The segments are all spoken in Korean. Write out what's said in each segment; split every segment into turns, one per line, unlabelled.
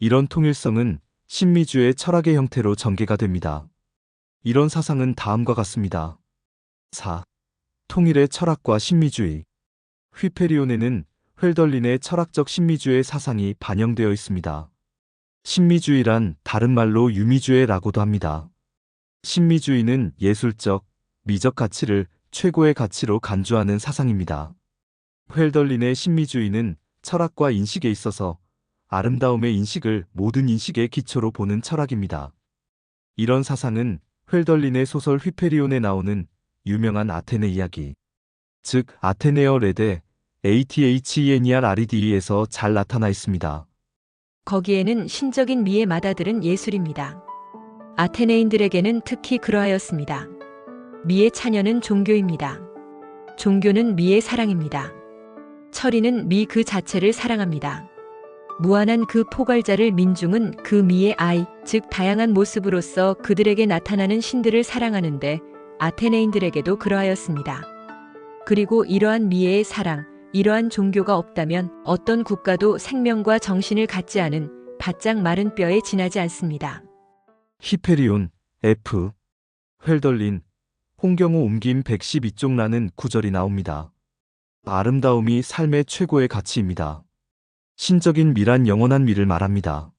이런 통일성은 신미주의 철학의 형태로 전개가 됩니다. 이런 사상은 다음과 같습니다. 4. 통일의 철학과 신미주의. 휘페리온에는 회 철학적 신미주의 사상이 반영되어 있습니다. 신미주의란 다른 말로 유미주의라고도 합니다. 신미주의는 예술적, 미적 가치를 최고의 가치로 간주하는 사상입니다. 회 신미주의는 철학과 인식에 있어서 아름다움의 인식을 모든 인식의 기초로 보는 철학입니다. 이런 사상은 회 소설 휘페리온에 나오는 유명한 아테네 이야기, 즉 아테네어 레데 ATHENERREDE에서 잘 나타나 있습니다.
거기에는 신적인 미의 맏아들은 예술입니다. 아테네인들에게는 특히 그러하였습니다. 미의 차녀는 종교입니다. 종교는 미의 사랑입니다. 철이는 미 그 자체를 사랑합니다. 무한한 그 포괄자를 민중은 그 미의 아이, 즉 다양한 모습으로서 그들에게 나타나는 신들을 사랑하는데 아테네인들에게도 그러하였습니다. 그리고 이러한 미의 사랑, 이러한 종교가 없다면 어떤 국가도 생명과 정신을 갖지 않은 바짝 마른 뼈에 지나지 않습니다.
히페리온, F. 회 홍경호 옮김 112쪽라는 구절이 나옵니다. 아름다움이 삶의 최고의 가치입니다. 신적인 미란 영원한 미를 말합니다.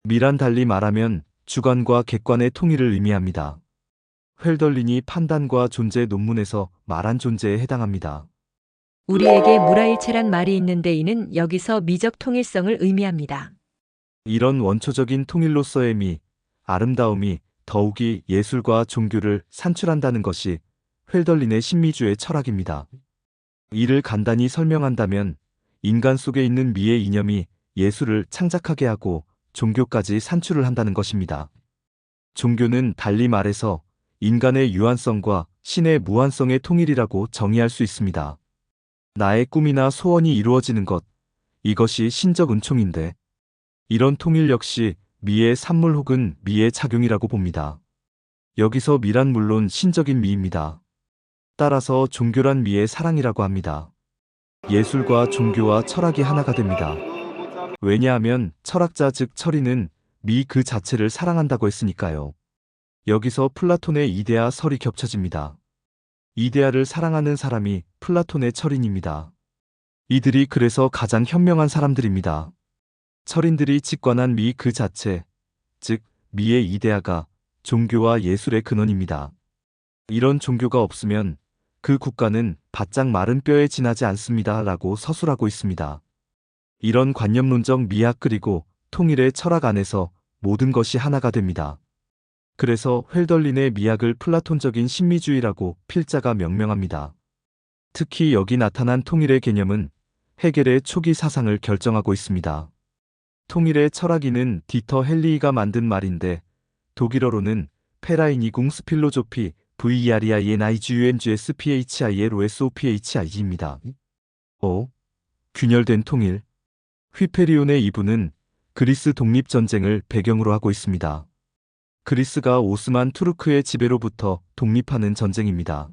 미란 달리 말하면 주관과 객관의 통일을 의미합니다. 회 판단과 존재 논문에서 말한 존재에 해당합니다.
우리에게 무라일체란 말이 있는데 이는 여기서 미적 통일성을 의미합니다.
이런 원초적인 통일로서의 미, 아름다움이 더욱이 예술과 종교를 산출한다는 것이 회 신미주의 철학입니다. 이를 간단히 설명한다면 인간 속에 있는 미의 이념이 예술을 창작하게 하고 종교까지 산출을 한다는 것입니다. 종교는 달리 말해서 인간의 유한성과 신의 무한성의 통일이라고 정의할 수 있습니다. 나의 꿈이나 소원이 이루어지는 것, 이것이 신적 은총인데 이런 통일 역시 미의 산물 혹은 미의 작용이라고 봅니다. 여기서 미란 물론 신적인 미입니다. 따라서 종교란 미의 사랑이라고 합니다. 예술과 종교와 철학이 하나가 됩니다. 왜냐하면 철학자 즉 철인은 미 그 자체를 사랑한다고 했으니까요. 여기서 플라톤의 이데아 설이 겹쳐집니다. 이데아를 사랑하는 사람이 플라톤의 철인입니다. 이들이 그래서 가장 현명한 사람들입니다. 철인들이 직관한 미 그 자체, 즉 미의 이데아가 종교와 예술의 근원입니다. 이런 종교가 없으면 그 국가는 바짝 마른 뼈에 지나지 않습니다. 라고 서술하고 있습니다. 이런 관념론적 미학 그리고 통일의 철학 안에서 모든 것이 하나가 됩니다. 그래서 회 미학을 플라톤적인 신미주의라고 필자가 명명합니다. 특히 여기 나타난 통일의 개념은 헤겔의 초기 사상을 결정하고 있습니다. 통일의 철학이는 디터 헬리이가 만든 말인데 독일어로는 페라이니궁 스필로조피 VERINIGUNGSPHILOSOPHIG입니다. 5. 균열된 통일. 휘페리온의 이분은 그리스 독립전쟁을 배경으로 하고 있습니다. 그리스가 오스만 투르크의 지배로부터 독립하는 전쟁입니다.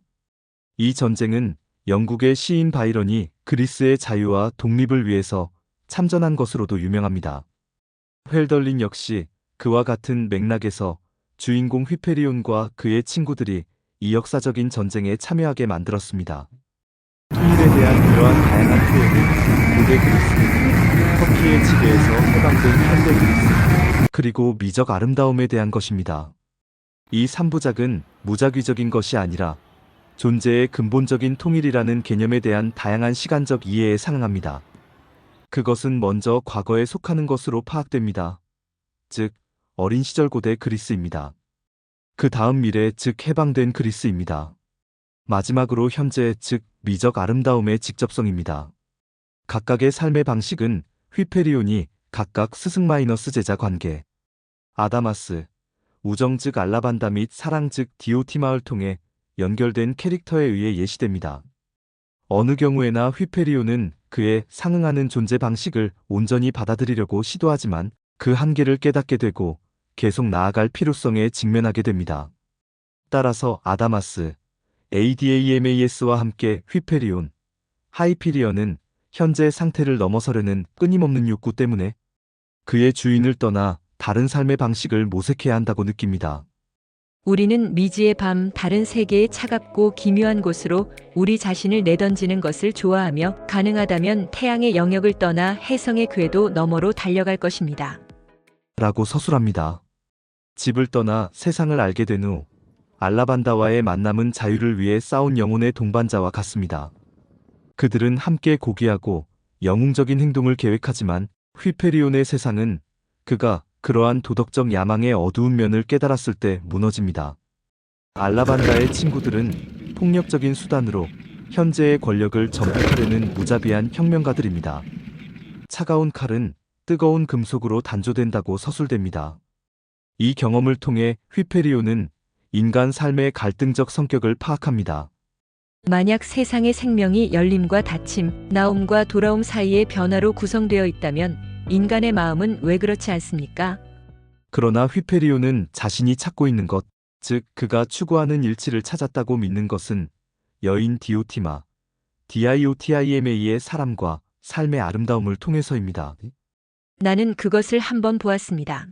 이 전쟁은 영국의 시인 바이런이 그리스의 자유와 독립을 위해서 참전한 것으로도 유명합니다. 회 역시 그와 같은 맥락에서 주인공 휘페리온과 그의 친구들이 이 역사적인 전쟁에 참여하게 만들었습니다. 통일에 대한 이러한 다양한 표현은 고대 그리스, 터키의 지배에서 해방된 현대 그리스, 그리고 미적 아름다움에 대한 것입니다. 이 3부작은 무작위적인 것이 아니라 존재의 근본적인 통일이라는 개념에 대한 다양한 시간적 이해에 상응합니다. 그것은 먼저 과거에 속하는 것으로 파악됩니다. 즉, 어린 시절 고대 그리스입니다. 그 다음 미래 즉 해방된 그리스입니다. 마지막으로 현재 즉 미적 아름다움의 직접성입니다. 각각의 삶의 방식은 휘페리온이 각각 스승 마이너스 제자 관계, 아다마스, 우정 즉 알라반다 및 사랑 즉 디오티마를 통해 연결된 캐릭터에 의해 예시됩니다. 어느 경우에나 휘페리온은 그에 상응하는 존재 방식을 온전히 받아들이려고 시도하지만 그 한계를 깨닫게 되고 계속 나아갈 필요성에 직면하게 됩니다. 따라서 아다마스, ADAMAS와 함께 휘페리온, 하이피리언은 현재 상태를 넘어서려는 끊임없는 욕구 때문에 그의 주인을 떠나 다른 삶의 방식을 모색해야 한다고 느낍니다.
우리는 미지의 밤 다른 세계의 차갑고 기묘한 곳으로 우리 자신을 내던지는 것을 좋아하며 가능하다면 태양의 영역을 떠나 해성의 궤도 너머로 달려갈 것입니다.
라고 서술합니다. 집을 떠나 세상을 알게 된 후 알라반다와의 만남은 자유를 위해 싸운 영혼의 동반자와 같습니다. 그들은 함께 고귀하고 영웅적인 행동을 계획하지만 휘페리온의 세상은 그가 그러한 도덕적 야망의 어두운 면을 깨달았을 때 무너집니다. 알라반다의 친구들은 폭력적인 수단으로 현재의 권력을 전복하려는 무자비한 혁명가들입니다. 차가운 칼은 뜨거운 금속으로 단조된다고 서술됩니다. 이 경험을 통해 휘페리온은 인간 삶의 갈등적 성격을 파악합니다.
만약 세상의 생명이 열림과 닫힘, 나옴과 돌아옴 사이의 변화로 구성되어 있다면 인간의 마음은 왜 그렇지 않습니까?
그러나 휘페리온은 자신이 찾고 있는 것, 즉 그가 추구하는 일치를 찾았다고 믿는 것은 여인 디오티마, DIOTIMA의 사람과 삶의 아름다움을 통해서입니다.
나는 그것을 한번 보았습니다.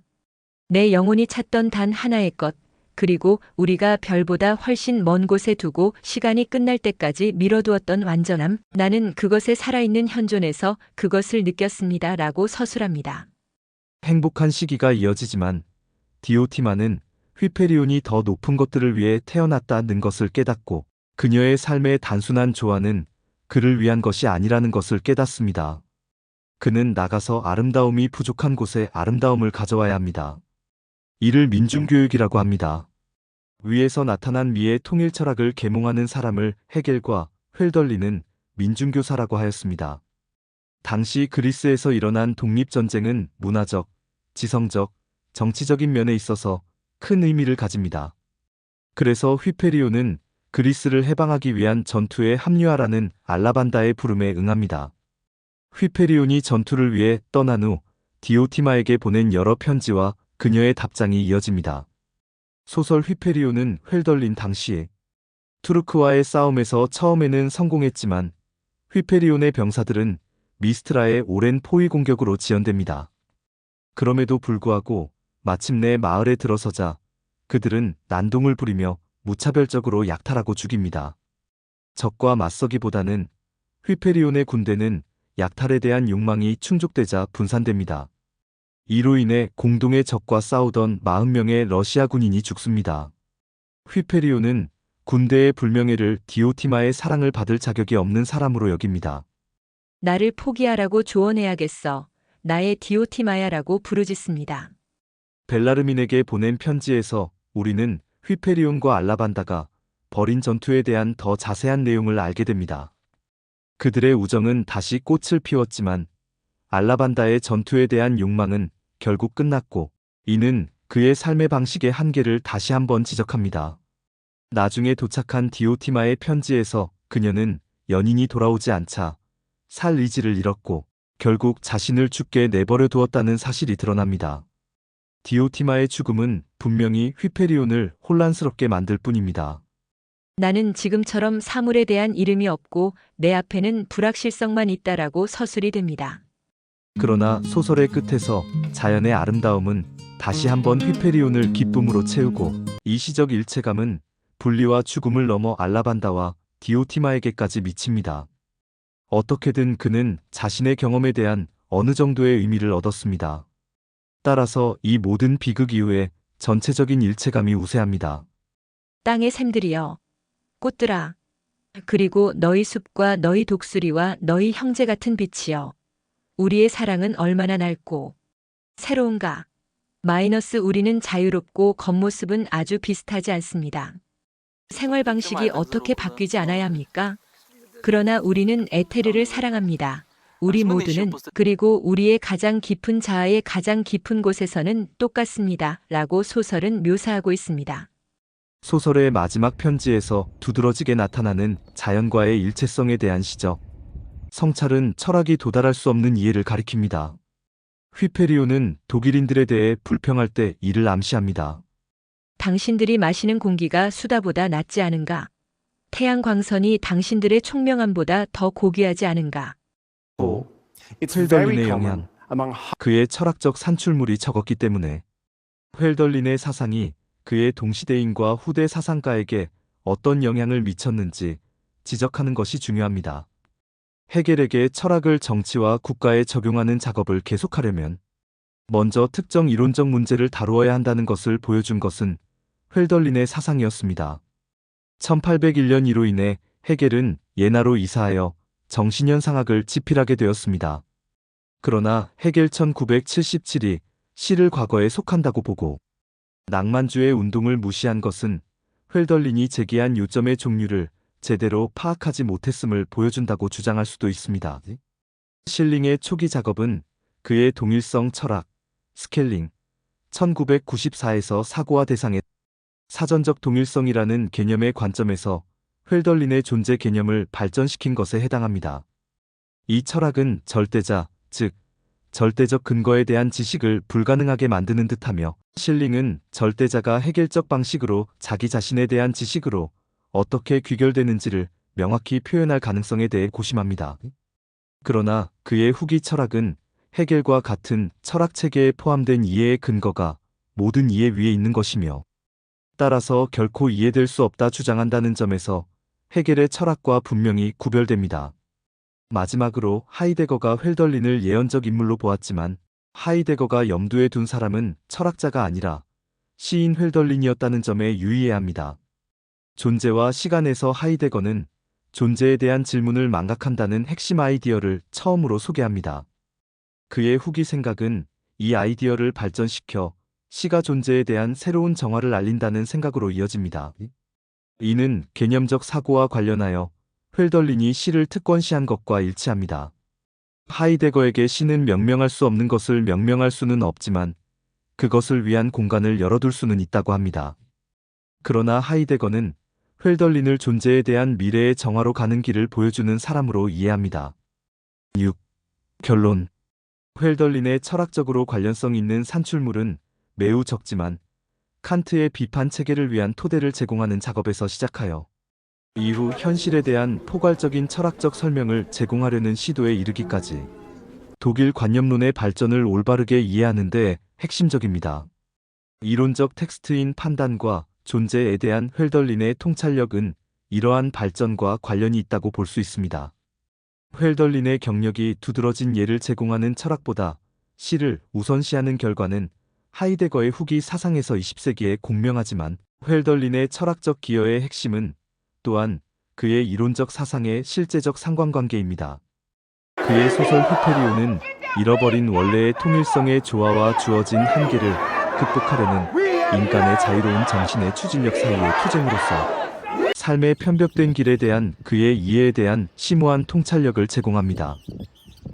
내 영혼이 찾던 단 하나의 것, 그리고 우리가 별보다 훨씬 먼 곳에 두고 시간이 끝날 때까지 미뤄두었던 완전함, 나는 그것의 살아있는 현존에서 그것을 느꼈습니다. 라고 서술합니다.
행복한 시기가 이어지지만 디오티마는 휘페리온이 더 높은 것들을 위해 태어났다는 것을 깨닫고 그녀의 삶의 단순한 조화는 그를 위한 것이 아니라는 것을 깨닫습니다. 그는 나가서 아름다움이 부족한 곳에 아름다움을 가져와야 합니다. 이를 민중교육이라고 합니다. 위에서 나타난 미의 통일 철학을 계몽하는 사람을 헤겔과 훼덜린은 민중교사라고 하였습니다. 당시 그리스에서 일어난 독립전쟁은 문화적, 지성적, 정치적인 면에 있어서 큰 의미를 가집니다. 그래서 휘페리온은 그리스를 해방하기 위한 전투에 합류하라는 알라반다의 부름에 응합니다. 휘페리온이 전투를 위해 떠난 후 디오티마에게 보낸 여러 편지와 그녀의 답장이 이어집니다. 소설 휘페리온은 훼덜린 당시에 투르크와의 싸움에서 처음에는 성공했지만 휘페리온의 병사들은 미스트라의 오랜 포위 공격으로 지연됩니다. 그럼에도 불구하고 마침내 마을에 들어서자 그들은 난동을 부리며 무차별적으로 약탈하고 죽입니다. 적과 맞서기보다는 휘페리온의 군대는 약탈에 대한 욕망이 충족되자 분산됩니다. 이로 인해 공동의 적과 싸우던 40명의 러시아 군인이 죽습니다. 휘페리온은 군대의 불명예를 디오티마의 사랑을 받을 자격이 없는 사람으로 여깁니다.
나를 포기하라고 조언해야겠어. 나의 디오티마야라고 부르짖습니다.
벨라르민에게 보낸 편지에서 우리는 휘페리온과 알라반다가 벌인 전투에 대한 더 자세한 내용을 알게 됩니다. 그들의 우정은 다시 꽃을 피웠지만 알라반다의 전투에 대한 욕망은 결국 끝났고 이는 그의 삶의 방식의 한계를 다시 한번 지적합니다. 나중에 도착한 디오티마의 편지에서 그녀는 연인이 돌아오지 않자 살 의지를 잃었고 결국 자신을 죽게 내버려 두었다는 사실이 드러납니다. 디오티마의 죽음은 분명히 휘페리온을 혼란스럽게 만들 뿐입니다.
나는 지금처럼 사물에 대한 이름이 없고 내 앞에는 불확실성만 있다라고 서술이 됩니다.
그러나 소설의 끝에서 자연의 아름다움은 다시 한번 휘페리온을 기쁨으로 채우고 이 시적 일체감은 분리와 죽음을 넘어 알라반다와 디오티마에게까지 미칩니다. 어떻게든 그는 자신의 경험에 대한 어느 정도의 의미를 얻었습니다. 따라서 이 모든 비극 이후에 전체적인 일체감이 우세합니다.
땅의 샘들이여, 꽃들아, 그리고 너희 숲과 너희 독수리와 너희 형제 같은 빛이여. 우리의 사랑은 얼마나 낡고 새로운가. 마이너스 우리는 자유롭고 겉모습은 아주 비슷하지 않습니다. 생활 방식이 어떻게 바뀌지 않아야 합니까? 그러나 우리는 에테르를 사랑합니다. 우리 모두는 그리고 우리의 가장 깊은 자아의 가장 깊은 곳에서는 똑같습니다. 라고 소설은 묘사하고 있습니다.
소설의 마지막 편지에서 두드러지게 나타나는 자연과의 일체성에 대한 시적. 성찰은 철학이 도달할 수 없는 이해를 가리킵니다. 휘페리온은 독일인들에 대해 불평할 때 이를 암시합니다.
당신들이 마시는 공기가 수다보다 낫지 않은가? 태양 광선이 당신들의 총명함보다 더 고귀하지 않은가?
헬덜린의 영향.
among
그의 철학적 산출물이 적었기 때문에 헬덜린의 사상이 그의 동시대인과 후대 사상가에게 어떤 영향을 미쳤는지 지적하는 것이 중요합니다. 헤겔에게 철학을 정치와 국가에 적용하는 작업을 계속하려면 먼저 특정 이론적 문제를 다루어야 한다는 것을 보여준 것은 헬덜린의 사상이었습니다. 1801년 이로 인해 헤겔은 예나로 이사하여 정신현상학을 집필하게 되었습니다. 그러나 헤겔 1977이 시를 과거에 속한다고 보고 낭만주의 운동을 무시한 것은 헬덜린이 제기한 요점의 종류를 제대로 파악하지 못했음을 보여준다고 주장할 수도 있습니다. 실링의 초기 작업은 그의 동일성 철학, 스켈링, 1994에서 사고와 대상의 사전적 동일성이라는 개념의 관점에서 헬덜린의 존재 개념을 발전시킨 것에 해당합니다. 이 철학은 절대자, 즉 절대적 근거에 대한 지식을 불가능하게 만드는 듯하며 실링은 절대자가 해결적 방식으로 자기 자신에 대한 지식으로 어떻게 귀결되는지를 명확히 표현할 가능성에 대해 고심합니다. 그러나 그의 후기 철학은 헤겔과 같은 철학 체계에 포함된 이해의 근거가 모든 이해 위에 있는 것이며 따라서 결코 이해될 수 없다 주장한다는 점에서 헤겔의 철학과 분명히 구별됩니다. 마지막으로 하이데거가 헬덜린을 예언적 인물로 보았지만 하이데거가 염두에 둔 사람은 철학자가 아니라 시인 헬덜린이었다는 점에 유의해야 합니다. 존재와 시간에서 하이데거는 존재에 대한 질문을 망각한다는 핵심 아이디어를 처음으로 소개합니다. 그의 후기 생각은 이 아이디어를 발전시켜 시가 존재에 대한 새로운 정화를 알린다는 생각으로 이어집니다. 이는 개념적 사고와 관련하여 헬덜린이 시를 특권시한 것과 일치합니다. 하이데거에게 시는 명명할 수 없는 것을 명명할 수는 없지만 그것을 위한 공간을 열어둘 수는 있다고 합니다. 그러나 하이데거는 헬덜린을 존재에 대한 미래의 정화로 가는 길을 보여주는 사람으로 이해합니다. 6. 결론. 헬덜린의 철학적으로 관련성 있는 산출물은 매우 적지만 칸트의 비판 체계를 위한 토대를 제공하는 작업에서 시작하여 이후 현실에 대한 포괄적인 철학적 설명을 제공하려는 시도에 이르기까지 독일 관념론의 발전을 올바르게 이해하는 데 핵심적입니다. 이론적 텍스트인 판단과 존재에 대한 헬덜린의 통찰력은 이러한 발전과 관련이 있다고 볼 수 있습니다. 헬덜린의 경력이 두드러진 예를 제공하는 철학보다 시를 우선시하는 결과는 하이데거의 후기 사상에서 20세기에 공명하지만 헬덜린의 철학적 기여의 핵심은 또한 그의 이론적 사상의 실제적 상관관계입니다. 그의 소설 히페리온은 잃어버린 원래의 통일성의 조화와 주어진 한계를 극복하려는 인간의 자유로운 정신의 추진력 사이의 투쟁으로서 삶의 편벽된 길에 대한 그의 이해에 대한 심오한 통찰력을 제공합니다.